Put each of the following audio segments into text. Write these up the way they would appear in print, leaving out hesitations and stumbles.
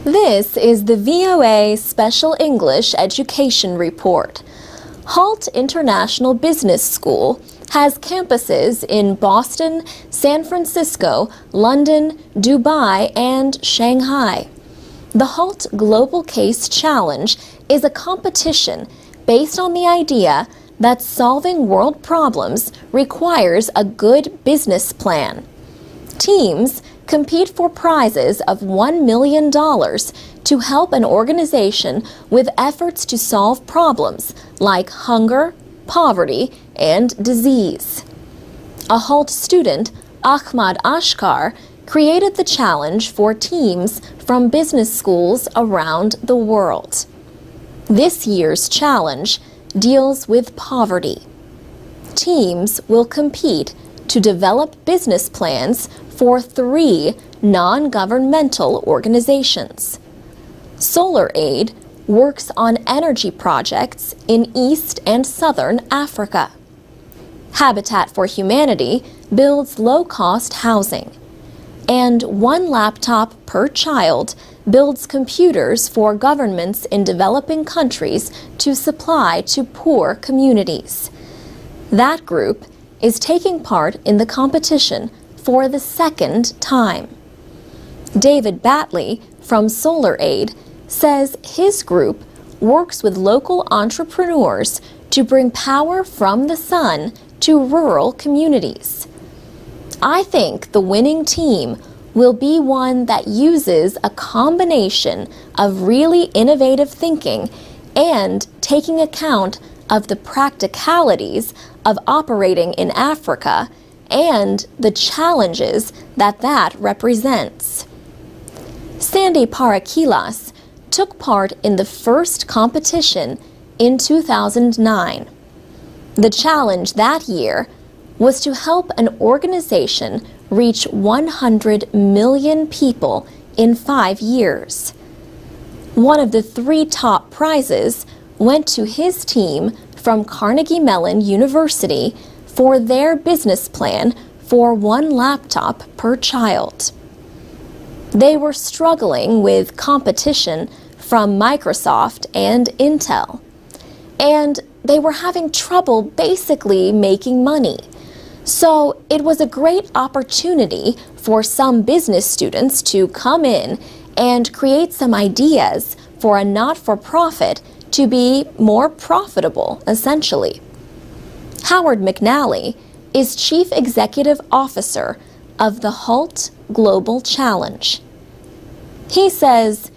This is the VOA Special English Education Report. HALT International Business School has campuses in Boston, San Francisco, London, Dubai, and Shanghai. The HALT Global Case Challenge is a competition based on the idea that solving world problems requires a good business plan. Teams compete for prizes of $1 million to help an organization with efforts to solve problems like hunger, poverty, and disease. A HALT student, Ahmad Ashkar, created the challenge for teams from business schools around the world. This year's challenge deals with poverty. Teams will compete to develop business plans for 3 non-governmental organizations. Solar Aid works on energy projects in East and Southern Africa. Habitat for Humanity builds low-cost housing. And 1 laptop per child builds computers for governments in developing countries to supply to poor communities. That group is taking part in the competition for the 2nd time. David Batley from Solar Aid says his group works with local entrepreneurs to bring power from the sun to rural communities. I think the winning team will be one that uses a combination of really innovative thinking and taking account of the practicalities of operating in Africa and the challenges that represents. Sandy Parakilas took part in the first competition in 2009. The challenge that year was to help an organization reach 100 million people in 5 years. One of the 3 top prizes went to his team from Carnegie Mellon University for their business plan for 1 laptop per child. They were struggling with competition from Microsoft and Intel, and they were having trouble basically making money. So it was a great opportunity for some business students to come in and create some ideas for a not-for-profit to be more profitable, essentially. Howard McNally is Chief Executive Officer of the HALT Global Challenge. He says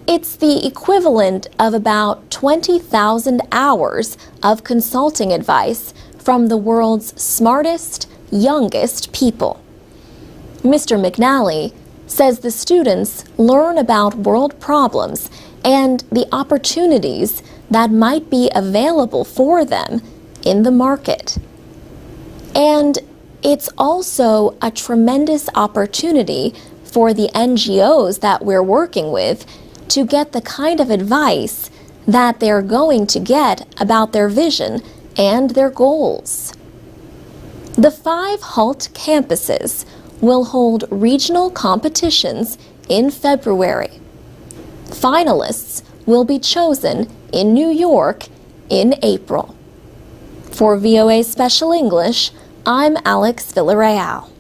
it's the equivalent of about 20,000 hours of consulting advice from the world's smartest, youngest people. Mr. McNally says the students learn about world problems and the opportunities that might be available for them in the market. And it's also a tremendous opportunity for the NGOs that we're working with to get the kind of advice that they're going to get about their vision and their goals. The 5 HALT campuses will hold regional competitions in February. Finalists will be chosen in New York in April. For VOA Special English, I'm Alex Villarreal.